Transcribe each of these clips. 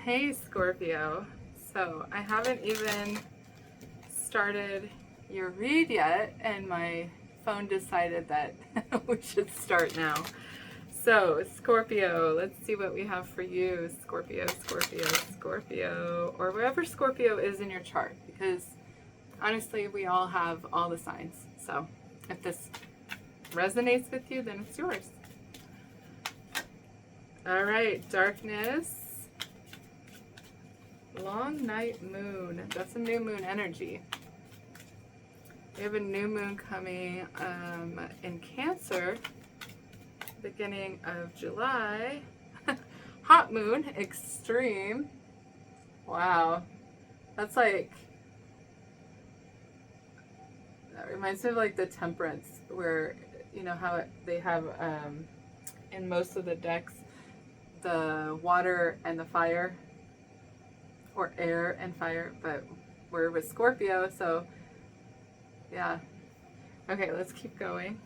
Hey Scorpio, so I haven't even started your read yet, and my phone decided that we should start now. So Scorpio, let's see what we have for you. Scorpio, Scorpio, Scorpio, or wherever Scorpio is in your chart, because honestly we all have all the signs. So if this resonates with you, then it's yours. All right, darkness. Long night moon. That's a new moon energy. We have a new moon coming in Cancer, beginning of July. Hot moon, extreme. Wow. That's like, that reminds me of like the Temperance, where, you know how they have in most of the decks the water and the fire, or air and fire, but we're with Scorpio, so yeah. Okay, let's keep going.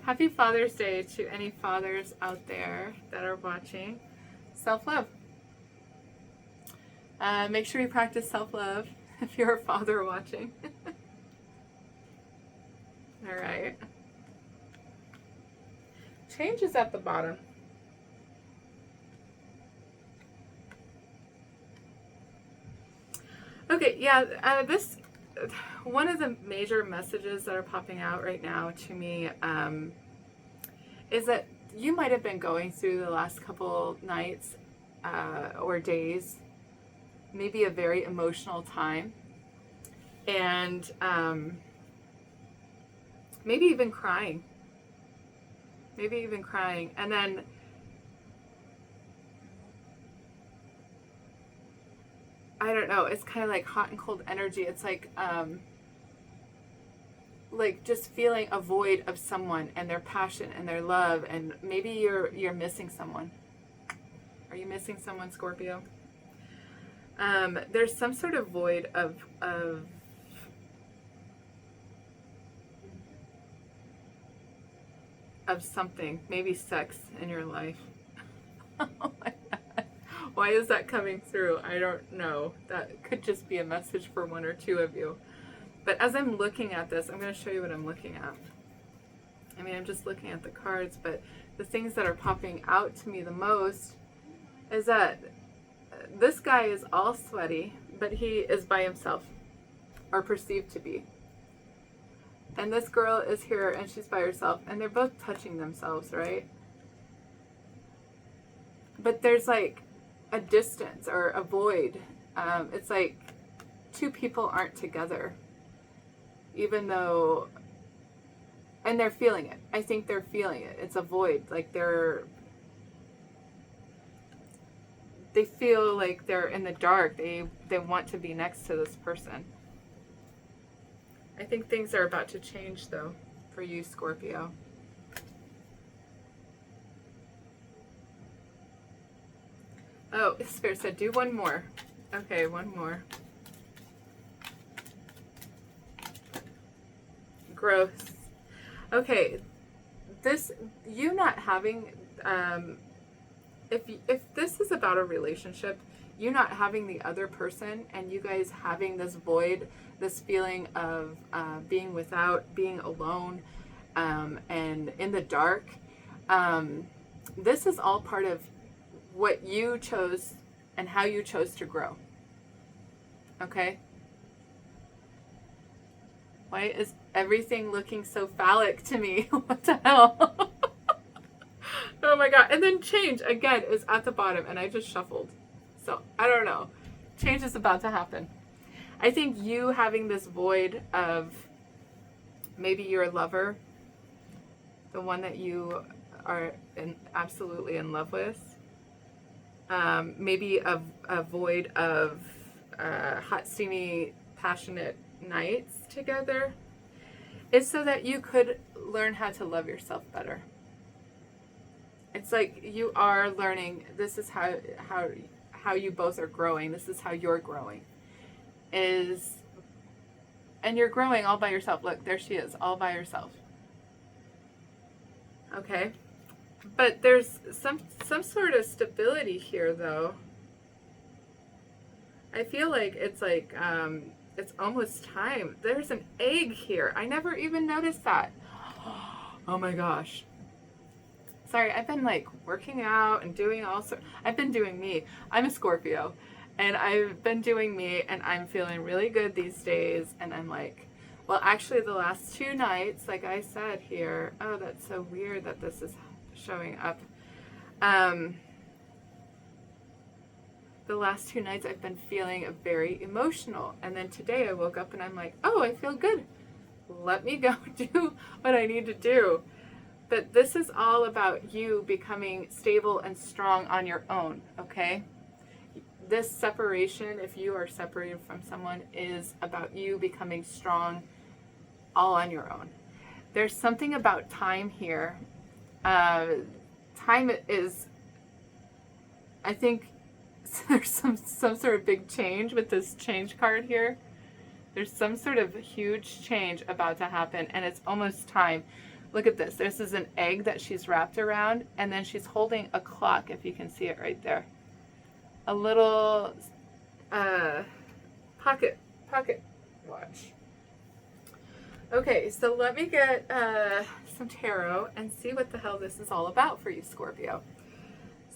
Happy Father's Day to any fathers out there that are watching. Self-love. Make sure you practice self-love if you're a father watching. All right. Change is at the bottom. Okay, yeah, this, one of the major messages that are popping out right now to me is that you might have been going through the last couple nights or days, maybe a very emotional time, and maybe even crying. And then I don't know, it's kind of like hot and cold energy. It's like just feeling a void of someone and their passion and their love, and maybe you're missing someone. Are you missing someone, Scorpio? There's some sort of void of something, maybe sex in your life. Oh my God. Why is that coming through? I don't know. That could just be a message for one or two of you. But as I'm looking at this, I'm going to show you what I'm looking at. I mean, I'm just looking at the cards, but the things that are popping out to me the most is that this guy is all sweaty, but he is by himself, or perceived to be. And this girl is here and she's by herself, and they're both touching themselves, right? But there's like a distance or a void. It's like two people aren't together, even though, and they're feeling it. I think they're feeling it. It's a void. Like they feel like they're in the dark. They want to be next to this person. I think things are about to change, though, for you, Scorpio. Oh, Spirit said, do one more. Okay, one more. Growth. Okay, this, you not having, if this is about a relationship, you not having the other person and you guys having this void, this feeling of being without, being alone, and in the dark, this is all part of what you chose and how you chose to grow. Okay? Why is everything looking so phallic to me? What the hell? Oh my God. And then change, again, is at the bottom, and I just shuffled. So, I don't know. Change is about to happen. I think you having this void of maybe your lover, the one that you are absolutely in love with, maybe a void of hot, steamy, passionate nights together, is so that you could learn how to love yourself better. It's like you are learning, this is how you both are growing, this is how you're growing, and you're growing all by yourself. Look, there she is, all by herself. Okay? But there's some sort of stability here, though. I feel like it's almost time. There's an egg here. I never even noticed that. Oh my gosh. Sorry, I've been like working out and doing I've been doing me. I'm a Scorpio, and I've been doing me, and I'm feeling really good these days. And I'm like, well, actually, the last 2 nights, like I said here, oh, that's so weird that this is showing up. The last 2 nights I've been feeling very emotional. And then today I woke up and I'm like, oh, I feel good. Let me go do what I need to do. But this is all about you becoming stable and strong on your own, okay? This separation, if you are separated from someone, is about you becoming strong all on your own. There's something about time here. Time is, I think, there's some sort of big change with this change card here. There's some sort of huge change about to happen, and it's almost time. Look at this. This is an egg that she's wrapped around, and then she's holding a clock, if you can see it right there. A little pocket watch. Okay, so let me get some tarot and see what the hell this is all about for you, Scorpio.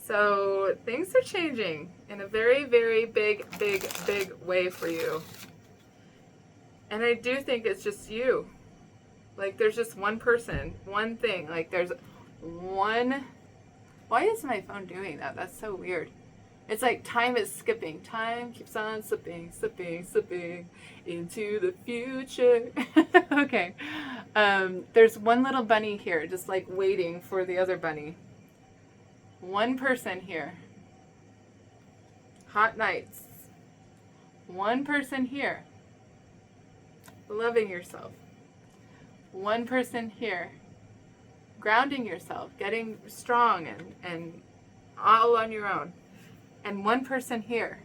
So things are changing in a very, very big way for you. And I do think it's just you. Like, there's just one person, one thing. Like, there's one... Why is my phone doing that? That's so weird. It's like time is skipping. Time keeps on slipping into the future. Okay. There's one little bunny here, just like waiting for the other bunny. One person here. Hot nights. One person here. Loving yourself. One person here. Grounding yourself. Getting strong and all on your own. And one person here.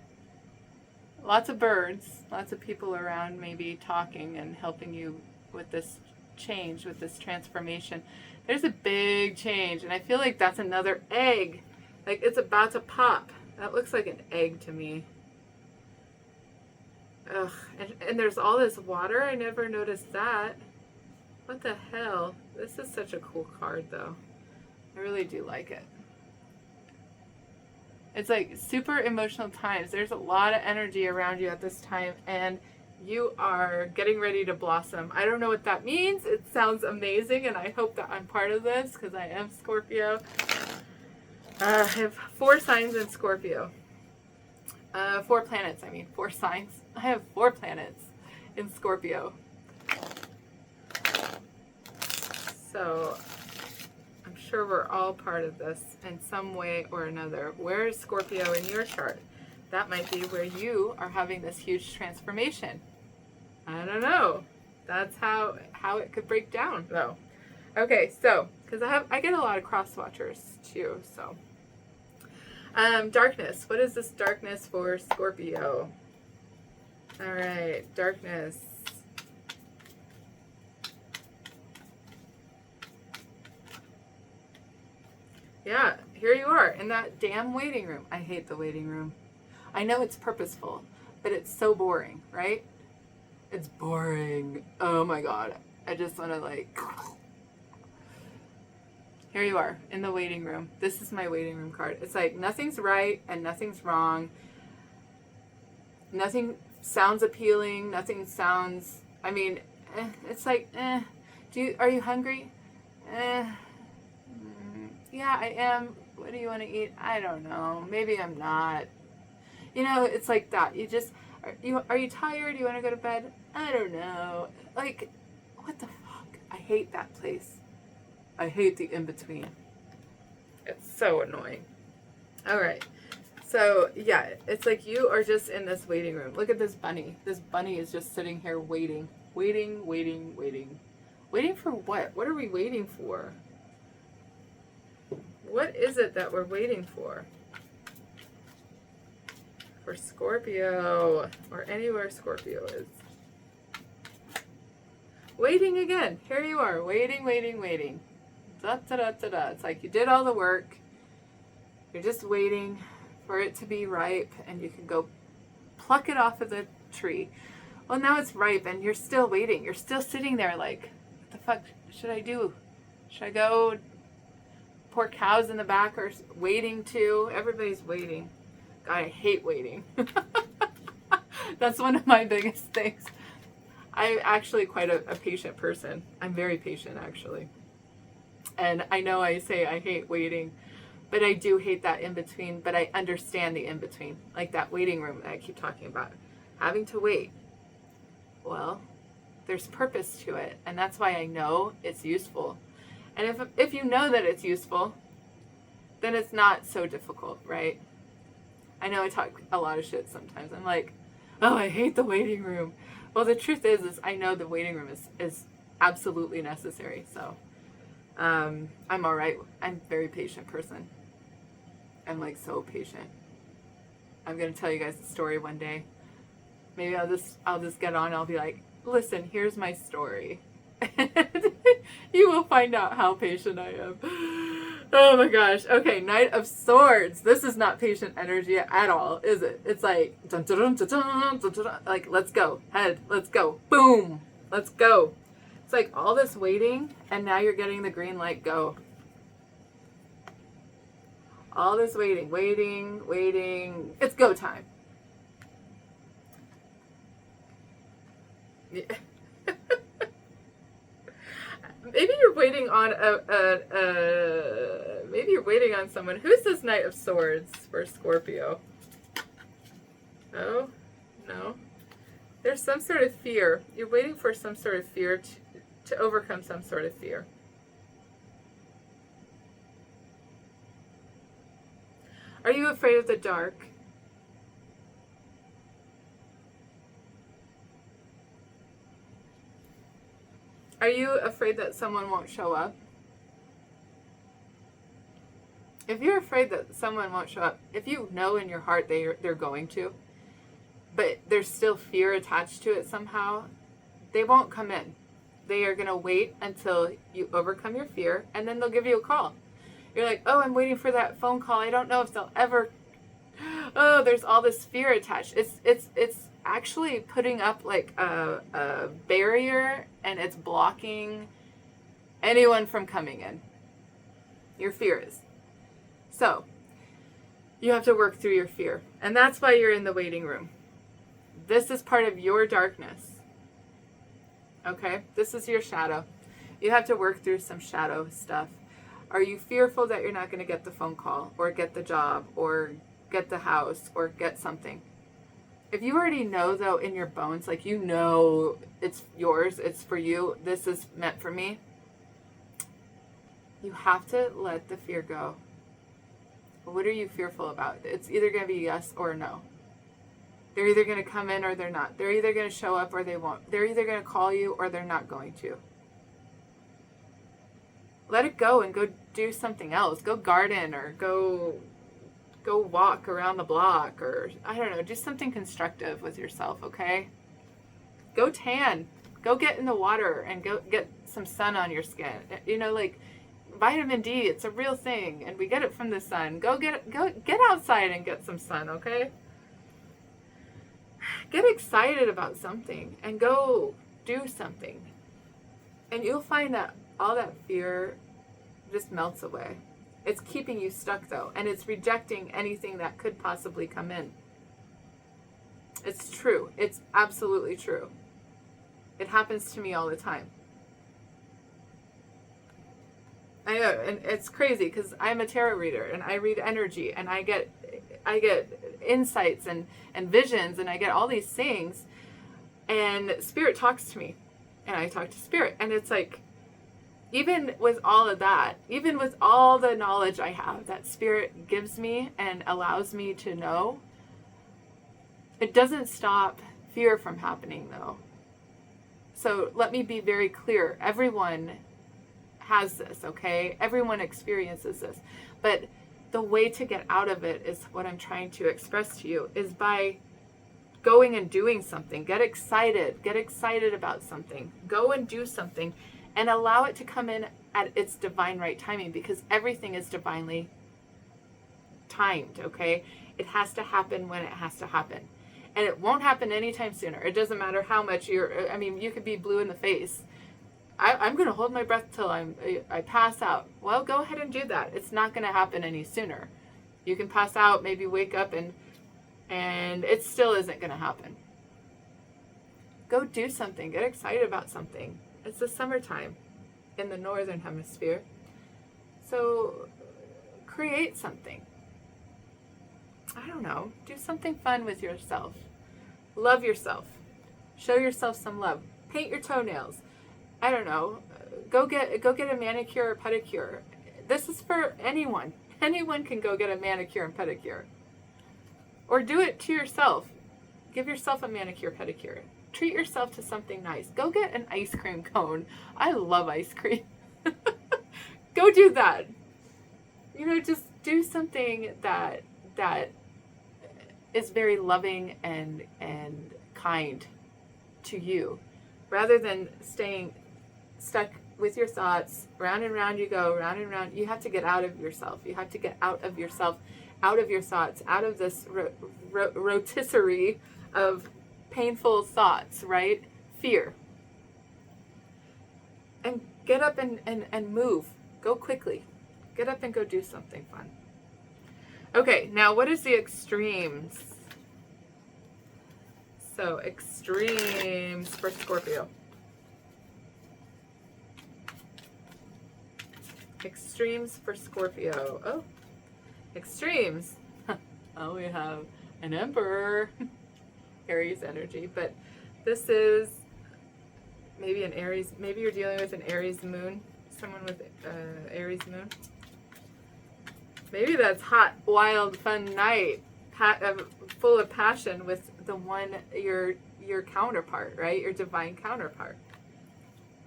Lots of birds. Lots of people around maybe talking and helping you with this change, with this transformation. There's a big change, and I feel like that's another egg. Like it's about to pop. That looks like an egg to me. Ugh, and there's all this water. I never noticed that. What the hell? This is such a cool card, though. I really do like it. It's like super emotional times. There's a lot of energy around you at this time, and you are getting ready to blossom. I don't know what that means. It sounds amazing, and I hope that I'm part of this because I am Scorpio. I have 4 signs in Scorpio. 4 planets, 4 signs. I have 4 planets in Scorpio. So I'm sure we're all part of this in some way or another. Where is Scorpio in your chart? That might be where you are having this huge transformation. I don't know. That's how it could break down, though. Okay, so because I get a lot of cross watchers too. So darkness. What is this darkness for Scorpio? All right, darkness. Yeah, here you are in that damn waiting room. I hate the waiting room. I know it's purposeful, but it's so boring, right? It's boring. Oh my god. I just want to like... Here you are in the waiting room. This is my waiting room card. It's like nothing's right and nothing's wrong. Nothing sounds appealing. Nothing sounds... it's like, are you hungry? Yeah, I am. What do you want to eat? I don't know. Maybe I'm not. It's like that. You just, are you tired? Do you want to go to bed? I don't know. Like, what the fuck? I hate that place. I hate the in-between. It's so annoying. All right. So, yeah, it's like you are just in this waiting room. Look at this bunny. This bunny is just sitting here waiting. Waiting. Waiting for what? What are we waiting for? What is it that we're waiting for? For Scorpio, or anywhere Scorpio is. Waiting again. Here you are, waiting. Da, da, da, da, da. It's like you did all the work. You're just waiting for it to be ripe and you can go pluck it off of the tree. Well, now it's ripe and you're still waiting. You're still sitting there like, what the fuck should I do? Should I go pour cows in the back or waiting too? Everybody's waiting. God, I hate waiting. That's one of my biggest things. I'm actually quite a patient person. I'm very patient, actually. And I know I say I hate waiting, but I do hate that in-between, but I understand the in-between. Like that waiting room that I keep talking about. Having to wait. Well, there's purpose to it, and that's why I know it's useful. And if you know that it's useful, then it's not so difficult, right? I know I talk a lot of shit sometimes. I'm like, oh, I hate the waiting room. Well, the truth is I know the waiting room is absolutely necessary. So I'm all right. I'm a very patient person. I'm like so patient. I'm going to tell you guys a story one day. Maybe I'll just get on. I'll be like, listen, here's my story. You will find out how patient I am. Oh my gosh. Okay, Knight of Swords. This is not patient energy at all, is it? It's like, dun, dun, dun, dun, dun, dun, dun, like, let's go. Head, let's go. Boom. Let's go. It's like all this waiting, and now you're getting the green light, go. All this waiting, waiting, waiting. It's go time. Yeah. Maybe you're waiting on maybe you're waiting on someone. Who's this Knight of Swords for Scorpio? Oh, no. There's some sort of fear. You're waiting for some sort of fear to overcome some sort of fear. Are you afraid of the dark? Are you afraid that someone won't show up? If you're afraid that someone won't show up, if you know in your heart they're going to, but there's still fear attached to it somehow, they won't come in. They are going to wait until you overcome your fear, and then they'll give you a call. You're like, oh, I'm waiting for that phone call. I don't know if they'll ever... Oh, there's all this fear attached. It's actually putting up like a barrier, and it's blocking anyone from coming in. Your fear is. So, you have to work through your fear. And that's why you're in the waiting room. This is part of your darkness. Okay? This is your shadow. You have to work through some shadow stuff. Are you fearful that you're not going to get the phone call, or get the job, or get the house, or get something? If you already know, though, in your bones, like you know it's yours, it's for you, this is meant for me, you have to let the fear go. What are you fearful about? It's either going to be yes or no. They're either going to come in or they're not. They're either going to show up or they won't. They're either going to call you or they're not going to. Let it go and go do something else. Go garden, or go walk around the block, or I don't know, do something constructive with yourself, okay? Go tan. Go get in the water and go get some sun on your skin. You know, like vitamin D, it's a real thing, and we get it from the sun. Go get outside and get some sun, okay? Get excited about something and go do something. And you'll find that all that fear just melts away. It's keeping you stuck, though, and it's rejecting anything that could possibly come in. It's true. It's absolutely true. It happens to me all the time. I know, and it's crazy because I'm a tarot reader, and I read energy, and I get insights and visions, and I get all these things, and Spirit talks to me, and I talk to Spirit, and it's like, even with all of that, even with all the knowledge I have that Spirit gives me and allows me to know, it doesn't stop fear from happening, though. So let me be very clear. Everyone has this, okay? Everyone experiences this. But the way to get out of it is what I'm trying to express to you, is by going and doing something. Get excited about something. Go and do something and allow it to come in at its divine right timing, because everything is divinely timed, okay? It has to happen when it has to happen. And it won't happen anytime sooner. It doesn't matter how much you could be blue in the face. I'm going to hold my breath till I pass out. Well, go ahead and do that. It's not going to happen any sooner. You can pass out, maybe wake up, and it still isn't going to happen. Go do something. Get excited about something. It's the summertime in the northern hemisphere. So create something. I don't know. Do something fun with yourself. Love yourself. Show yourself some love. Paint your toenails. I don't know. Go get a manicure or pedicure. This is for anyone. Anyone can go get a manicure and pedicure. Or do it to yourself. Give yourself a manicure, pedicure. Treat yourself to something nice. Go get an ice cream cone. I love ice cream. Go do that. Just do something that is very loving and kind to you, rather than staying stuck with your thoughts. Round and round you go, round and round. You have to get out of yourself. You have to get out of yourself, out of your thoughts, out of this rotisserie of painful thoughts, right? Fear. And get up and move. Go quickly. Get up and go do something fun. Okay, now what is the extremes? So, extremes for Scorpio. Extremes for Scorpio. Oh, extremes. Oh, we have an Emperor. Aries energy. But this is maybe an Aries. Maybe you're dealing with an Aries moon. Someone with Aries moon. Maybe that's hot, wild, fun night, full of passion with the one, your counterpart, right? Your divine counterpart.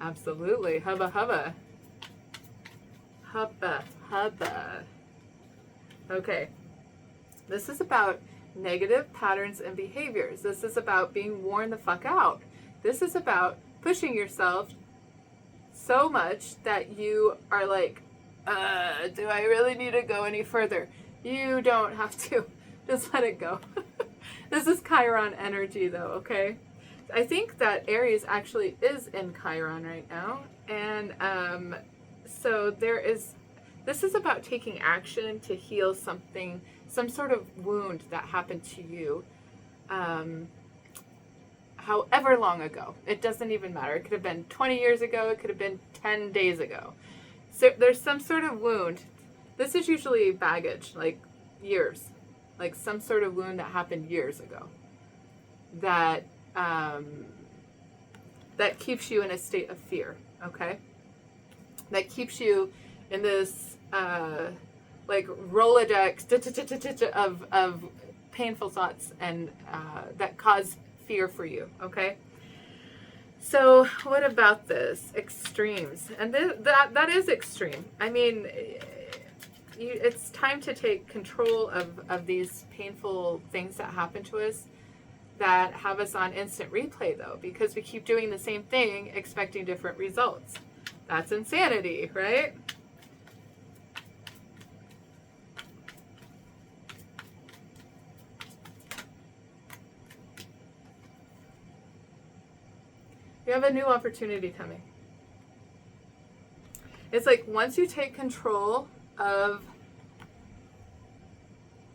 Absolutely. Hubba, hubba. Hubba, hubba. Okay. This is about negative patterns and behaviors. This is about being worn the fuck out. This is about pushing yourself so much that you are like, do I really need to go any further? You don't have to. Just let it go. This is Chiron energy though, okay? I think that Aries actually is in Chiron right now. And so this is about taking action to heal something, some sort of wound that happened to you however long ago. It doesn't even matter. It could have been 20 years ago. It could have been 10 days ago. So there's some sort of wound. This is usually baggage, like years, like some sort of wound that happened years ago that that keeps you in a state of fear, okay? That keeps you in this like Rolodex of painful thoughts and that cause fear for you, okay? So what about this? Extremes. And that is extreme. I mean, it's time to take control of these painful things that happen to us that have us on instant replay, though, because we keep doing the same thing expecting different results. That's insanity, right? You have a new opportunity coming. It's like once you take control of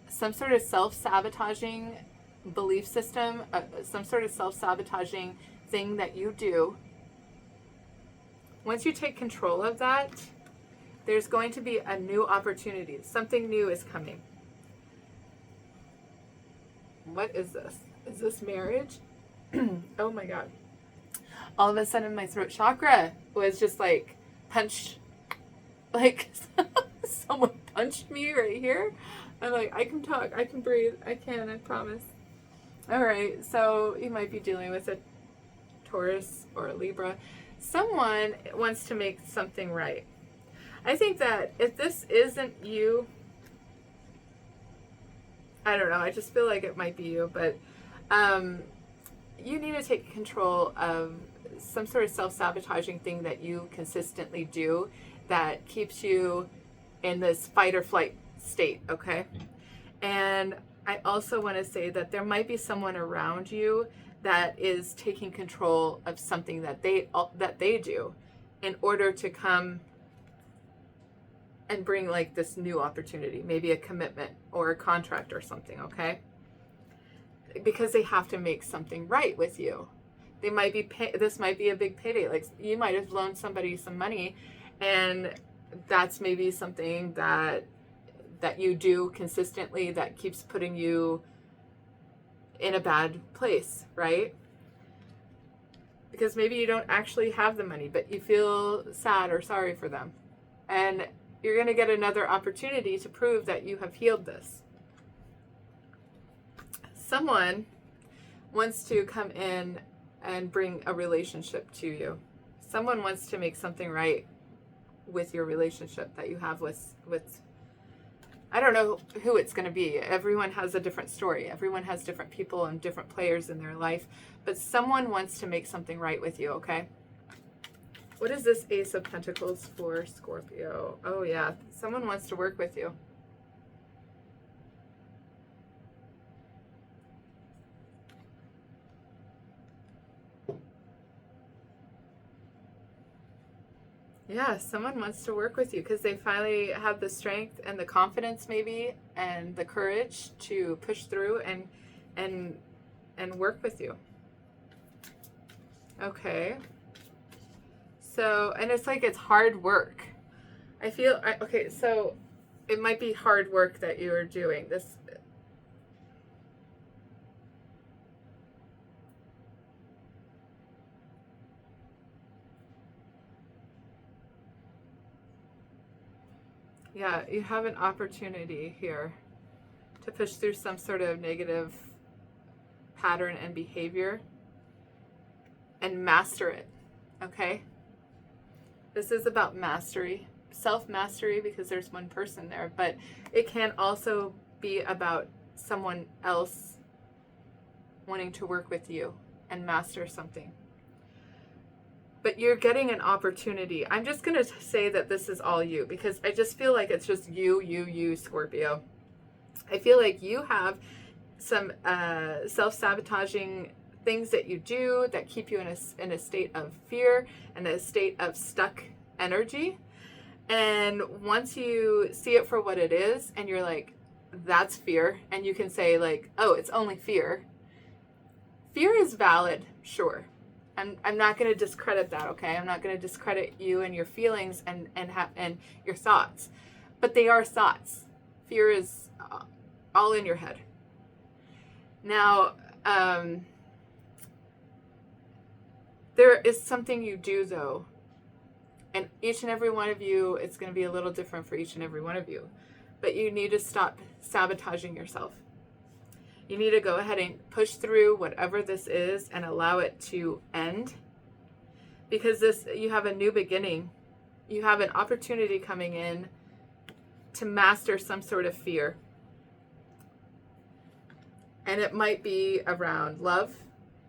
some sort of self-sabotaging belief system, some sort of self-sabotaging thing that you do, once you take control of that, there's going to be a new opportunity. Something new is coming. What is this? Is this marriage? Oh my God. All of a sudden my throat chakra was just like punched, like someone punched me right here. I'm like, I can talk, I can breathe, I promise. All right, so you might be dealing with a Taurus or a Libra. Someone wants to make something right. I think that if this isn't you, I don't know, I just feel like it might be you, but you need to take control of some sort of self-sabotaging thing that you consistently do that keeps you in this fight or flight state, okay? And I also want to say that there might be someone around you that is taking control of something that they do in order to come and bring like this new opportunity, maybe a commitment or a contract or something, okay? Because they have to make something right with you. They might be this might be a big payday. Like you might have loaned somebody some money, and that's maybe something that you do consistently that keeps putting you in a bad place, right? Because maybe you don't actually have the money, but you feel sad or sorry for them. And you're going to get another opportunity to prove that you have healed this. Someone wants to come in and bring a relationship to you. Someone wants to make something right with your relationship that you have with I don't know who it's going to be. Everyone has a different story. Everyone has different people and different players in their life. But someone wants to make something right with you, okay? What is this Ace of Pentacles for Scorpio? Oh, yeah. Someone wants to work with you. Yeah, someone wants to work with you because they finally have the strength and the confidence maybe and the courage to push through and work with you. Okay. So, and it's like it's hard work. I feel, okay, so it might be hard work that you are doing. This. Yeah, you have an opportunity here to push through some sort of negative pattern and behavior and master it, okay? This is about mastery, self-mastery, because there's one person there, but it can also be about someone else wanting to work with you and master something. But you're getting an opportunity. I'm just going to say that this is all you because I just feel like it's just you, Scorpio. I feel like you have some self-sabotaging things that you do that keep you in a state of fear and a state of stuck energy. And once you see it for what it is and you're like, that's fear, and you can say like, oh, it's only fear. Fear is valid, sure. I'm not going to discredit that, okay? I'm not going to discredit you and your feelings and your thoughts. But they are thoughts. Fear is all in your head. Now, there is something you do, though. And each and every one of you, it's going to be a little different for each and every one of you. But you need to stop sabotaging yourself. You need to go ahead and push through whatever this is and allow it to end. Because you have a new beginning. You have an opportunity coming in to master some sort of fear. And it might be around love.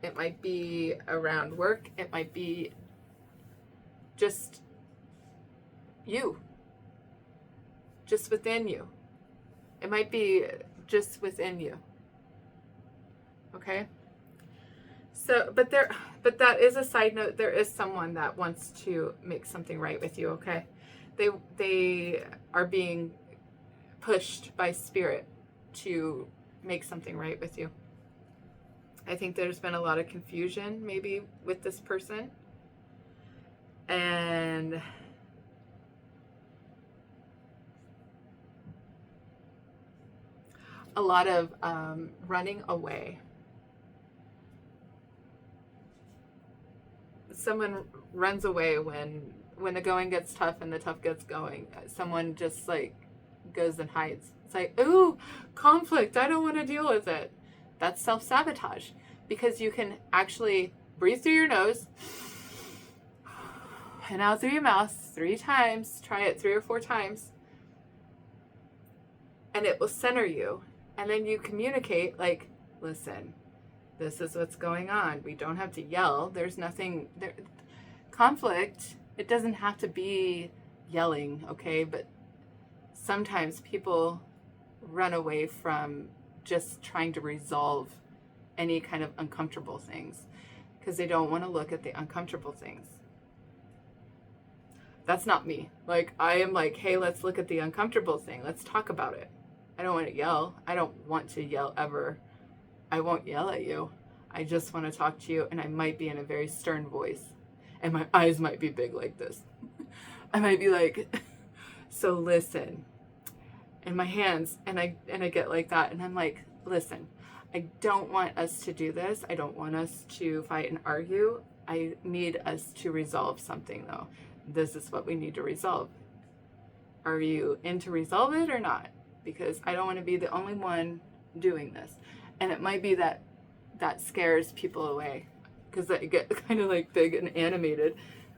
It might be around work. It might be just you. Just within you. It might be just within you. Okay? So, but that is a side note. There is someone that wants to make something right with you, okay? They are being pushed by spirit to make something right with you. I think there's been a lot of confusion maybe with this person. And a lot of running away. Someone runs away when the going gets tough and the tough gets going. Someone just like goes and hides. It's like, ooh, conflict. I don't want to deal with it. That's self-sabotage because you can actually breathe through your nose and out through your mouth 3 times. Try it 3 or 4 times. And it will center you. And then you communicate like, listen, this is what's going on. We don't have to yell. There's nothing there. Conflict, it doesn't have to be yelling, okay? But sometimes people run away from just trying to resolve any kind of uncomfortable things because they don't want to look at the uncomfortable things. That's not me. Like, I am like, hey, let's look at the uncomfortable thing. Let's talk about it. I don't want to yell. I don't want to yell ever. I won't yell at you. I just want to talk to you, and I might be in a very stern voice. And my eyes might be big like this. I might be like, so listen. And my hands, and I get like that, and I'm like, listen, I don't want us to do this. I don't want us to fight and argue. I need us to resolve something, though. This is what we need to resolve. Are you in to resolve it or not? Because I don't want to be the only one doing this. And it might be that scares people away because I get kind of like big and animated.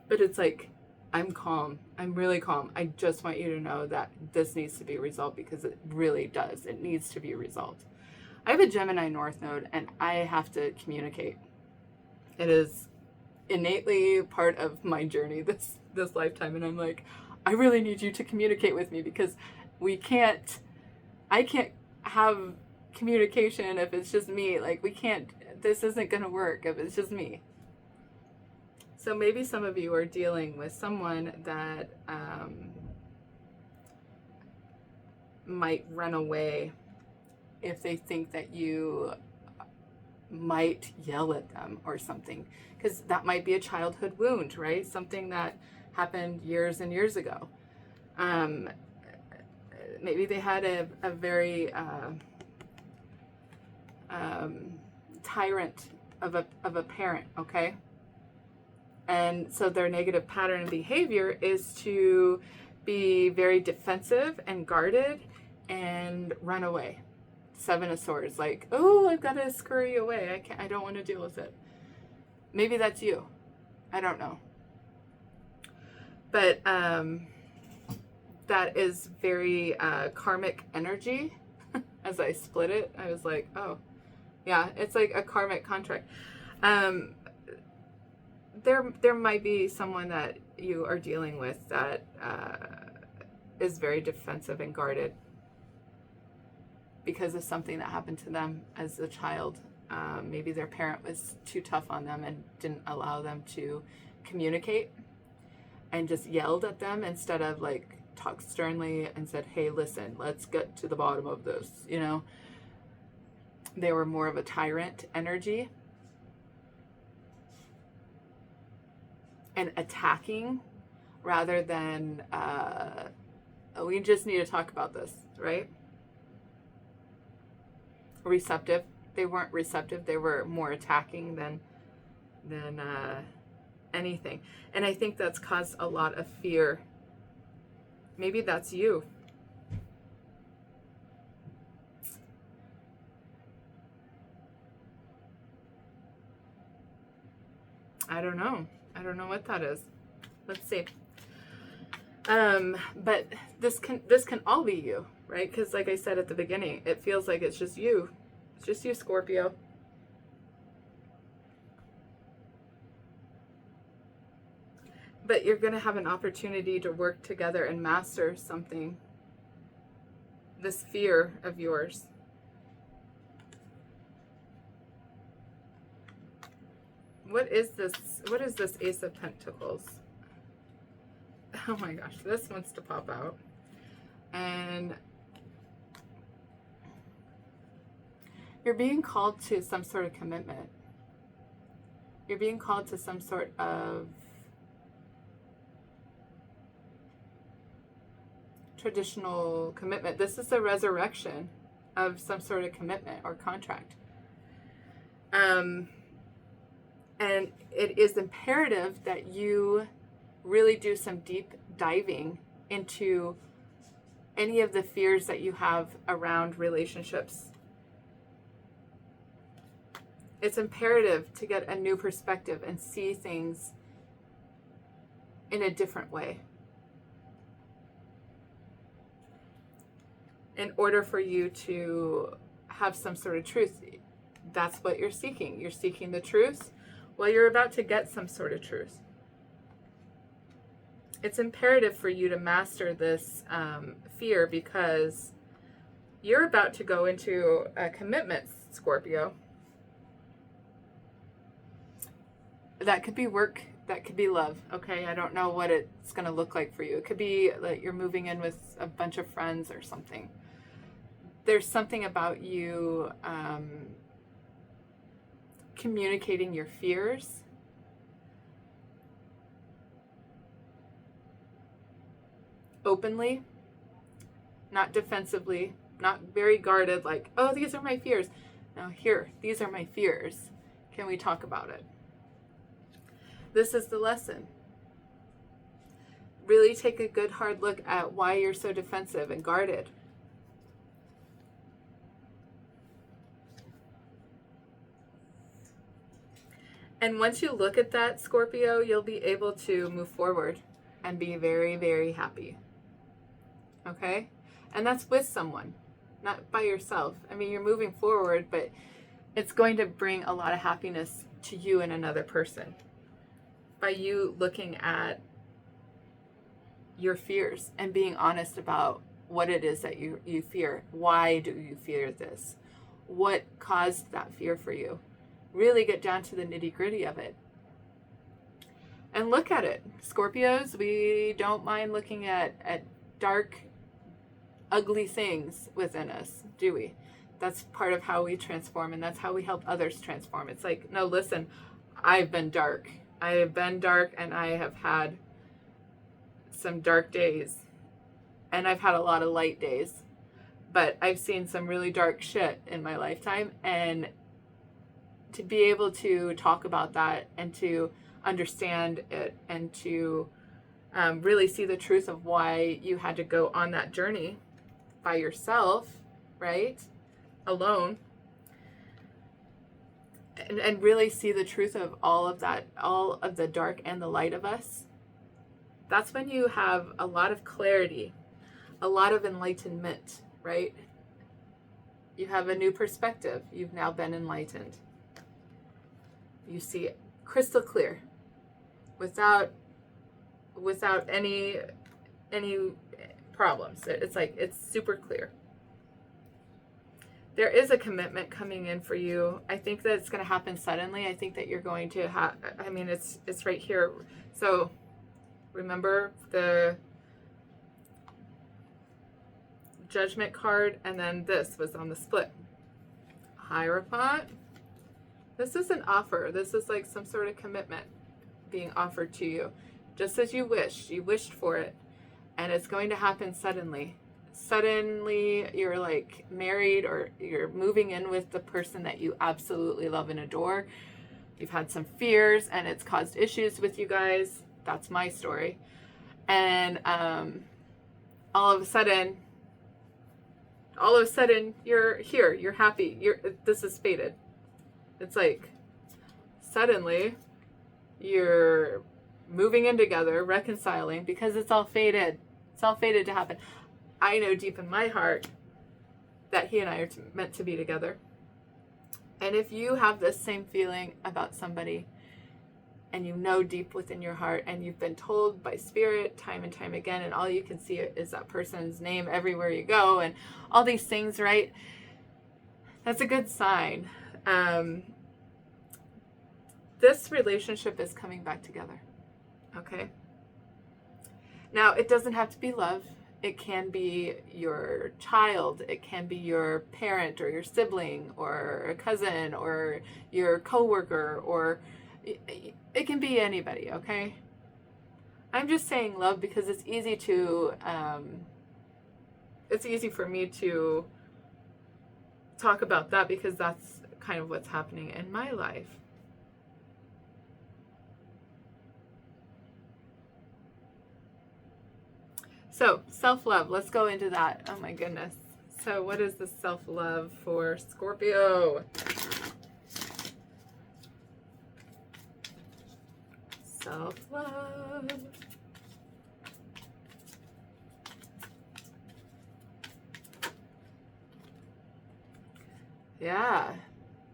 But it's like, I'm calm. I'm really calm. I just want you to know that this needs to be resolved because it really does. It needs to be resolved. I have a Gemini North Node and I have to communicate. It is innately part of my journey this lifetime, and I'm like, I really need you to communicate with me because I can't have communication if it's just me. Like, this isn't gonna work if it's just me. So maybe some of you are dealing with someone that might run away if they think that you might yell at them or something, because that might be a childhood wound, right? Something that happened years and years ago. Maybe they had a very tyrant of a parent, okay? And so their negative pattern of behavior is to be very defensive and guarded and run away. Seven of Swords, like, oh, I've got to scurry away. I don't want to deal with it. Maybe that's you. I don't know. But that is very karmic energy. As I split it, I was like, oh, yeah, it's like a karmic contract. There might be someone that you are dealing with that is very defensive and guarded because of something that happened to them as a child. Maybe their parent was too tough on them and didn't allow them to communicate and just yelled at them instead of like talked sternly and said, hey, listen, let's get to the bottom of this, you know? They were more of a tyrant energy and attacking rather than, we just need to talk about this, right? Receptive. They weren't receptive. They were more attacking than anything. And I think that's caused a lot of fear. Maybe that's you. I don't know. I don't know what that is. Let's see. But this can all be you, right? Because like I said at the beginning, it feels like it's just you. It's just you, Scorpio. But you're going to have an opportunity to work together and master something. This fear of yours. What is this? What is this Ace of Pentacles? Oh my gosh, this wants to pop out. And you're being called to some sort of commitment. You're being called to some sort of traditional commitment. This is a resurrection of some sort of commitment or contract. And it is imperative that you really do some deep diving into any of the fears that you have around relationships. It's imperative to get a new perspective and see things in a different way. In order for you to have some sort of truth, that's what you're seeking. You're seeking the truth. Well, you're about to get some sort of truth. It's imperative for you to master this fear, because you're about to go into a commitment, Scorpio. That could be work, that could be love, okay? I don't know what it's going to look like for you. It could be like you're moving in with a bunch of friends or something. There's something about you communicating your fears. Openly, not defensively, not very guarded, like, oh, these are my fears. Now, here, these are my fears. Can we talk about it? This is the lesson. Really take a good hard look at why you're so defensive and guarded. And once you look at that, Scorpio, you'll be able to move forward and be very, very happy. Okay? And that's with someone, not by yourself. I mean, you're moving forward, but it's going to bring a lot of happiness to you and another person by you looking at your fears and being honest about what it is that you fear. Why do you fear this? What caused that fear for you? Really get down to the nitty-gritty of it. And look at it. Scorpios, we don't mind looking at dark, ugly things within us, do we? That's part of how we transform, and that's how we help others transform. It's like, no, listen, I've been dark. I have been dark, and I have had some dark days, and I've had a lot of light days, but I've seen some really dark shit in my lifetime, and to be able to talk about that and to understand it and to really see the truth of why you had to go on that journey by yourself, right? Alone. And really see the truth of all of that, all of the dark and the light of us. That's when you have a lot of clarity, a lot of enlightenment, right? You have a new perspective. You've now been enlightened. You see it crystal clear, without any problems. It's like, it's super clear. There is a commitment coming in for you. I think that it's going to happen suddenly. I think that you're going to have, I mean, it's right here. So remember the Judgment card, and then this was on the split. Hierophant. This is an offer. This is like some sort of commitment being offered to you. Just as you wished. You wished for it. And it's going to happen suddenly. Suddenly you're like married, or you're moving in with the person that you absolutely love and adore. You've had some fears and it's caused issues with you guys. That's my story. And all of a sudden you're here. You're happy. This is fated. It's like suddenly you're moving in together, reconciling, because it's all fated. It's all fated to happen. I know deep in my heart that he and I are meant to be together. And if you have this same feeling about somebody, and you know deep within your heart, and you've been told by spirit time and time again, and all you can see is that person's name everywhere you go, and all these things, right? That's a good sign. This relationship is coming back together. Okay? Now, it doesn't have to be love. It can be your child. It can be your parent or your sibling or a cousin or your coworker, or it can be anybody, okay? I'm just saying love because it's easy for me to talk about that, because that's kind of what's happening in my life. So, self-love, let's go into that. Oh my goodness. So what is the self-love for Scorpio? Self-love. Yeah.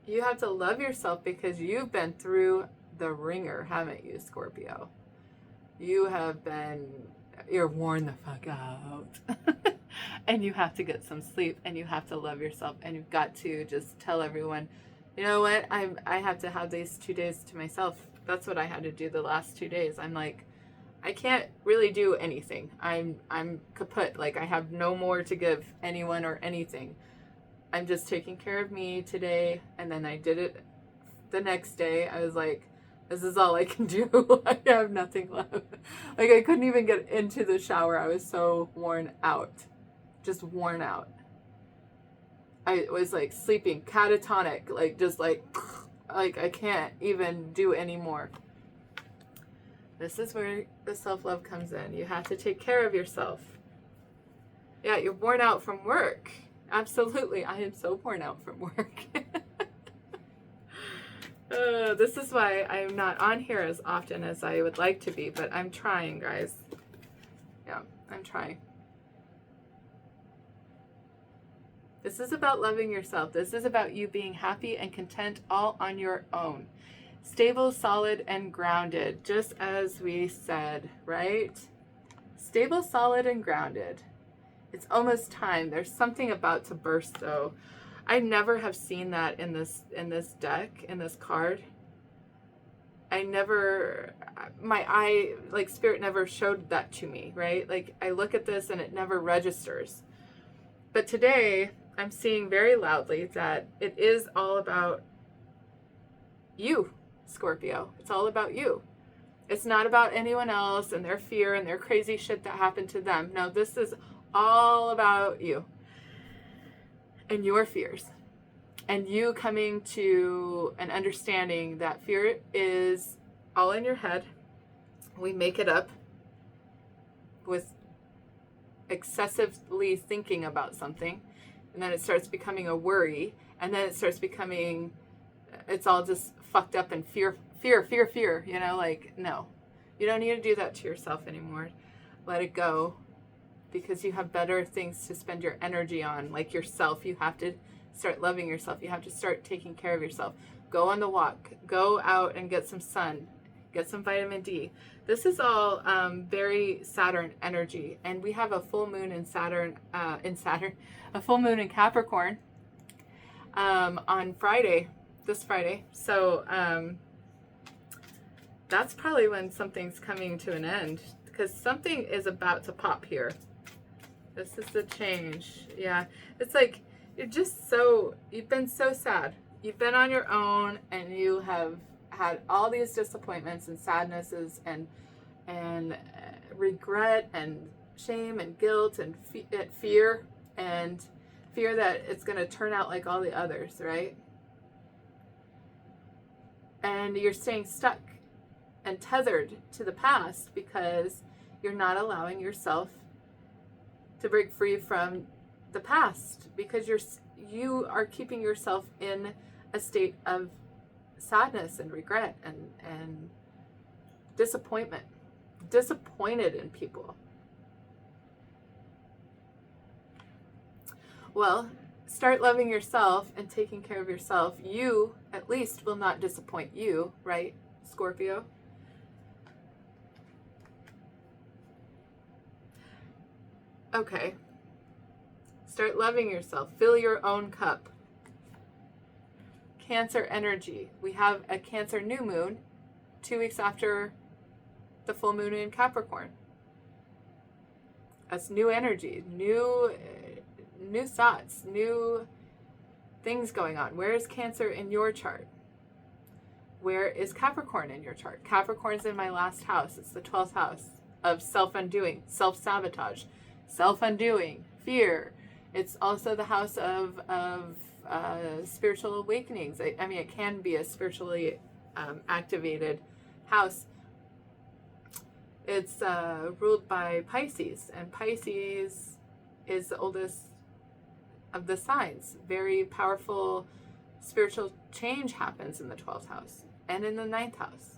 You have to love yourself because you've been through the ringer, haven't you, Scorpio? You're worn the fuck out. And you have to get some sleep, and you have to love yourself, and you've got to just tell everyone, you know what, I have to have these 2 days to myself. That's what I had to do the last 2 days. I'm like, I can't really do anything. I'm kaput. Like, I have no more to give anyone or anything. I'm just taking care of me today. And then I did it the next day. I was like, this is all I can do. I have nothing left. Like, I couldn't even get into the shower. I was so worn out. Just worn out. I was like sleeping catatonic. Like, just like I can't even do anymore. This is where the self-love comes in. You have to take care of yourself. Yeah, you're worn out from work. Absolutely. I am so worn out from work. This is why I'm not on here as often as I would like to be, but I'm trying, guys. Yeah, I'm trying. This is about loving yourself. This is about you being happy and content all on your own. Stable, solid, and grounded, just as we said, right? Stable, solid, and grounded. It's almost time. There's something about to burst, though. I never have seen that in this deck, in this card. My eye, like, spirit never showed that to me, right? Like, I look at this and it never registers. But today, I'm seeing very loudly that it is all about you, Scorpio. It's all about you. It's not about anyone else and their fear and their crazy shit that happened to them. No, this is all about you and your fears. And you coming to an understanding that fear is all in your head. We make it up with excessively thinking about something. And then it starts becoming a worry. And then it starts becoming, it's all just fucked up and fear. You know, like, no. You don't need to do that to yourself anymore. Let it go. Because you have better things to spend your energy on, like yourself. You have to start loving yourself. You have to start taking care of yourself. Go on the walk. Go out and get some sun. Get some vitamin D. This is all very Saturn energy. And we have a full moon in Saturn, a full moon in Capricorn on Friday, this Friday. So that's probably when something's coming to an end, because something is about to pop here. This is the change. Yeah. It's like, you've been so sad. You've been on your own and you have had all these disappointments and sadnesses and regret and shame and guilt and fear that it's going to turn out like all the others, right? And you're staying stuck and tethered to the past because you're not allowing yourself to break free from the past, because you are keeping yourself in a state of sadness and regret and disappointment, disappointed in people. Well, start loving yourself and taking care of yourself. You, at least, will not disappoint you, right, Scorpio? Okay. Start loving yourself. Fill your own cup. Cancer energy. We have a Cancer new moon 2 weeks after the full moon in Capricorn. That's new energy, new thoughts, new things going on. Where is Cancer in your chart? Where is Capricorn in your chart? Capricorn's in my last house. It's the 12th house of self-undoing, self-sabotage, self-undoing, fear. It's also the house of spiritual awakenings. I mean, it can be a spiritually activated house. It's ruled by Pisces, and Pisces is the oldest of the signs. Very powerful spiritual change happens in the 12th house and in the 9th house.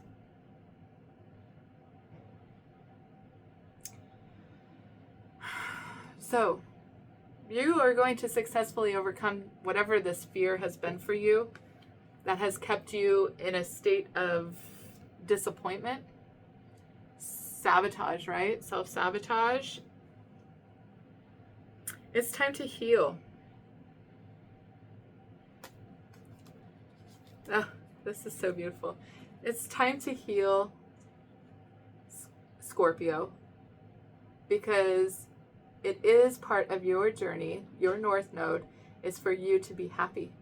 So, you are going to successfully overcome whatever this fear has been for you that has kept you in a state of disappointment, sabotage, right? Self-sabotage. It's time to heal. Oh, this is so beautiful. It's time to heal, Scorpio, because it is part of your journey. Your North Node is for you to be happy.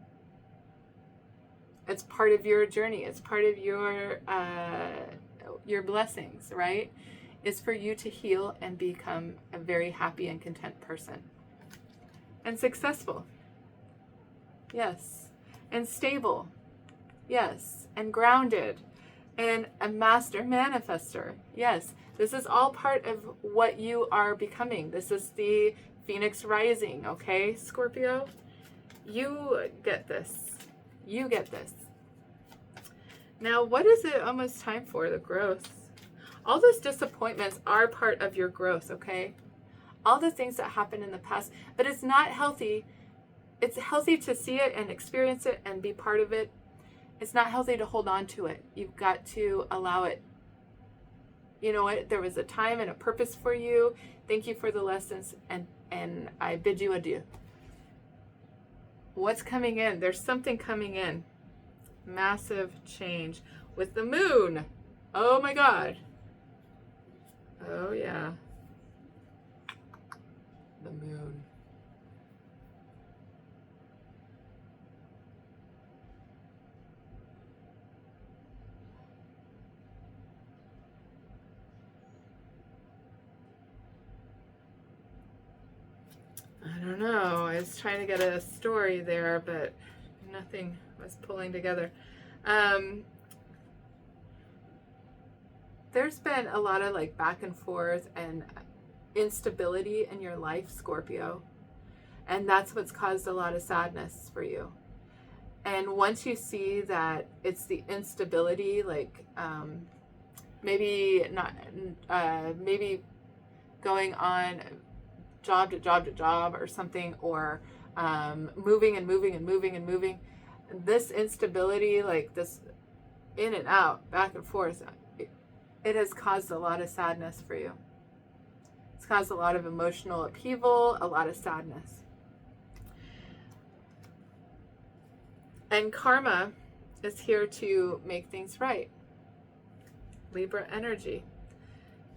It's part of your journey. It's part of your blessings, right? It's for you to heal and become a very happy and content person. And successful. Yes. And stable. Yes. And grounded. And a master manifester. Yes. This is all part of what you are becoming. This is the Phoenix rising, okay, Scorpio? You get this. You get this. Now, what is it almost time for? The growth. All those disappointments are part of your growth, okay? All the things that happened in the past, but it's not healthy. It's healthy to see it and experience it and be part of it. It's not healthy to hold on to it. You've got to allow it. You know what? There was a time and a purpose for you. Thank you for the lessons, and I bid you adieu. What's coming in? There's something coming in. Massive change with the moon. Oh my God. Oh yeah. The moon. I don't know. I was trying to get a story there, but nothing was pulling together. There's been a lot of like back and forth and instability in your life, Scorpio. And that's what's caused a lot of sadness for you. And once you see that it's the instability, like maybe going on job to job to job or something, or moving and moving and moving and moving. This instability, like this in and out, back and forth, it has caused a lot of sadness for you. It's caused a lot of emotional upheaval, a lot of sadness. And karma is here to make things right. Libra energy.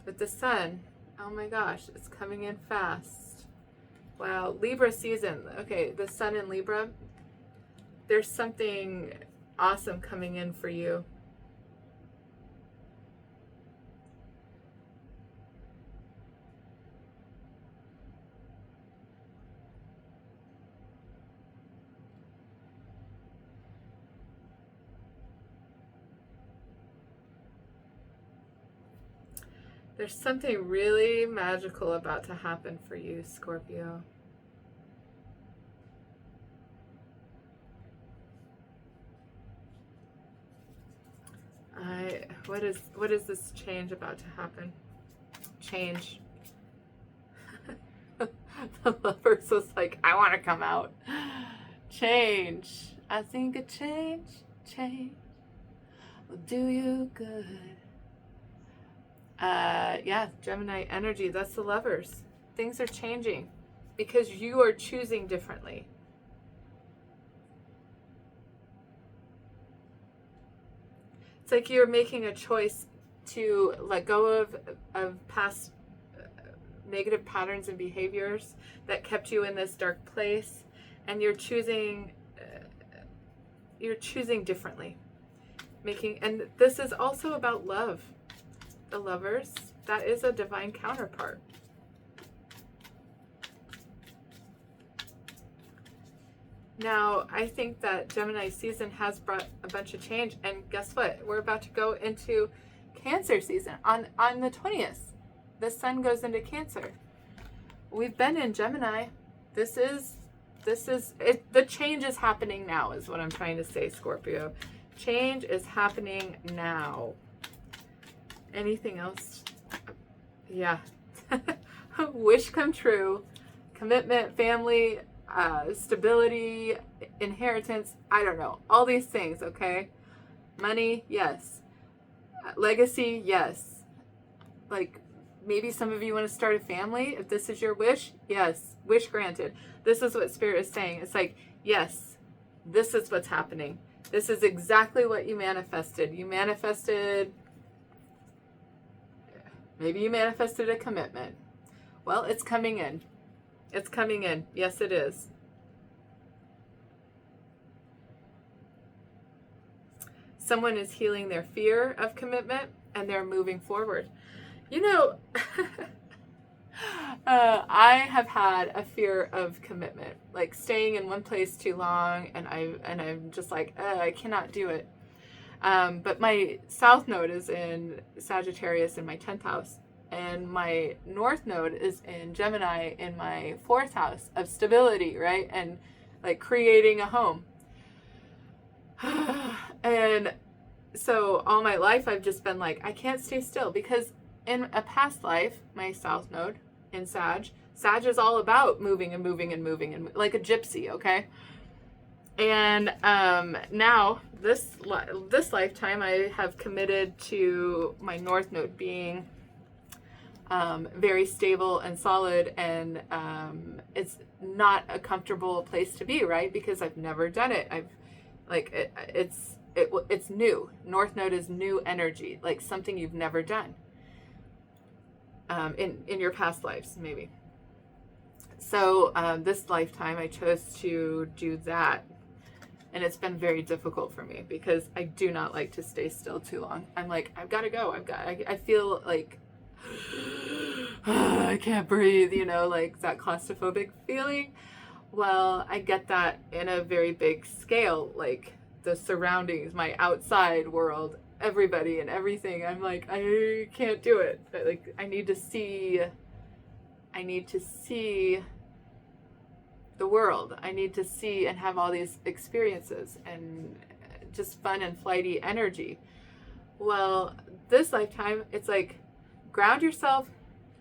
With the sun, oh my gosh, it's coming in fast. Wow, Libra season. Okay, the sun in Libra, there's something awesome coming in for you. There's something really magical about to happen for you, Scorpio. What is this change about to happen? Change. The Lovers was like, I want to come out. Change. I think a change will do you good. Yeah, Gemini energy, that's the Lovers. Things are changing because you are choosing differently. It's like you're making a choice to let go of past negative patterns and behaviors that kept you in this dark place, and you're choosing differently. And this is also about love. The Lovers, that is a divine counterpart. Now, I think that Gemini season has brought a bunch of change, and guess what? We're about to go into Cancer season on the 20th. The sun goes into Cancer. We've been in Gemini. This is it. The change is happening now, is what I'm trying to say, Scorpio. Change is happening now. Anything else? Yeah. Wish come true. Commitment, family, stability, inheritance, I don't know. All these things, okay? Money, yes. Legacy, yes. Like, maybe some of you want to start a family. If this is your wish, yes, wish granted. This is what Spirit is saying. It's like, yes, this is what's happening. This is exactly what you manifested. Maybe you manifested a commitment. Well, it's coming in. It's coming in. Yes, it is. Someone is healing their fear of commitment and they're moving forward. You know, I have had a fear of commitment, like staying in one place too long, and I'm just like, I cannot do it. But my South Node is in Sagittarius in my 10th house, and my North Node is in Gemini in my 4th house of stability, right? And like creating a home. And so all my life I've just been like, I can't stay still, because in a past life, my South Node in Sag is all about moving and moving and moving, and like a gypsy, okay? And now this lifetime I have committed to my North Node being very stable and solid, and it's not a comfortable place to be, right? Because I've never done it. It's new. North Node is new energy, like something you've never done in your past lives, maybe. So this lifetime I chose to do that, and it's been very difficult for me because I do not like to stay still too long. I'm like, I've got to go. I feel like I can't breathe, you know, like that claustrophobic feeling. Well, I get that in a very big scale, like the surroundings, my outside world, everybody and everything. I'm like, I can't do it. Like, I need to see the world. I need to see and have all these experiences and just fun and flighty energy. Well, this lifetime, it's like, ground yourself,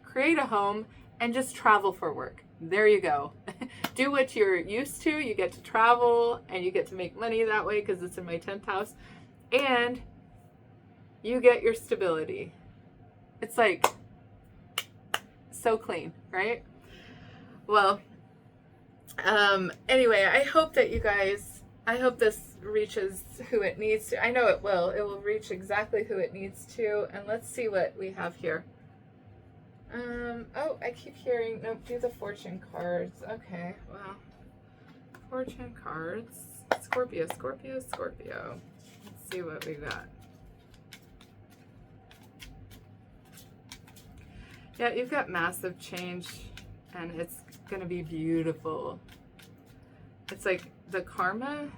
create a home, and just travel for work. There you go. Do what you're used to. You get to travel and you get to make money that way because it's in my 10th house. And you get your stability. It's like so clean, right? Well, anyway, I hope this reaches who it needs to. I know it will. It will reach exactly who it needs to. And let's see what we have here. Oh, I keep hearing, no, do the fortune cards. Okay, well, fortune cards. Scorpio. Let's see what we got. Yeah, you've got massive change, and it's going to be beautiful. It's like the karma,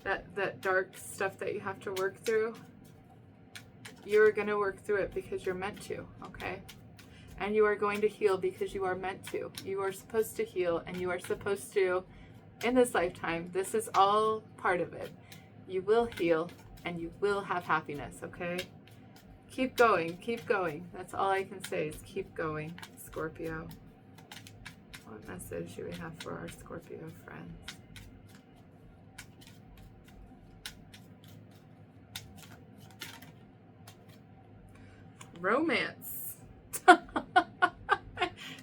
that dark stuff that you have to work through. You're going to work through it because you're meant to, okay? And you are going to heal because you are meant to. You are supposed to heal, and you are supposed to, in this lifetime, this is all part of it. You will heal, and you will have happiness, okay? Keep going, keep going. That's all I can say is keep going, Scorpio. What message do we have for our Scorpio friends? Romance.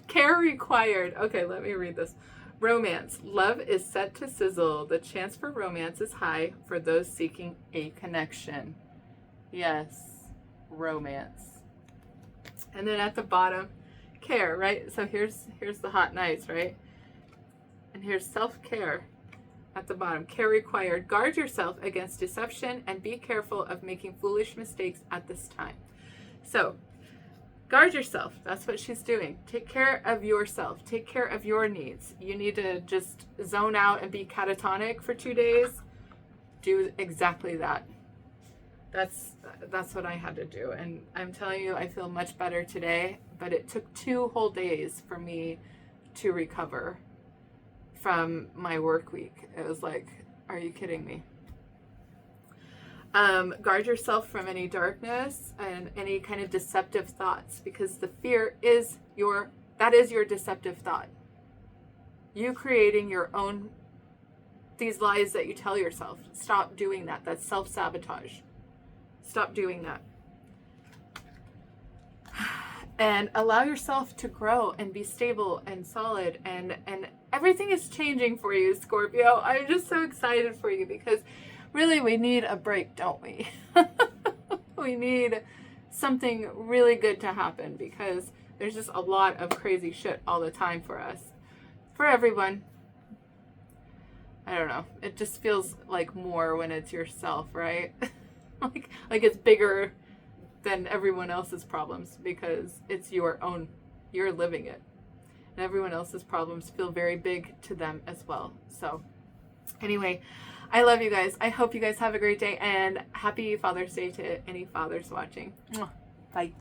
Care required. Okay, let me read this. Romance. Love is set to sizzle. The chance for romance is high for those seeking a connection. Yes, romance. And then at the bottom, care, right? So here's the hot nights, right? And here's self-care at the bottom. Care required. Guard yourself against deception and be careful of making foolish mistakes at this time. So, guard yourself. That's what she's doing. Take care of yourself. Take care of your needs. You need to just zone out and be catatonic for 2 days. Do exactly that. That's what I had to do. And I'm telling you, I feel much better today. But it took 2 whole days for me to recover from my work week. It was like, are you kidding me? Guard yourself from any darkness and any kind of deceptive thoughts, because the fear is your deceptive thought. You creating your own, these lies that you tell yourself. Stop doing that. That's self-sabotage. Stop doing that. and allow yourself to grow and be stable and solid, and everything is changing for you, Scorpio. I'm just so excited for you because really we need a break, don't we? We need something really good to happen because there's just a lot of crazy shit all the time for us, for everyone. I don't know. It just feels like more when it's yourself, right? like it's bigger than everyone else's problems because it's your own. You're living it. And everyone else's problems feel very big to them as well. So anyway, I love you guys. I hope you guys have a great day, and happy Father's Day to any fathers watching. Bye.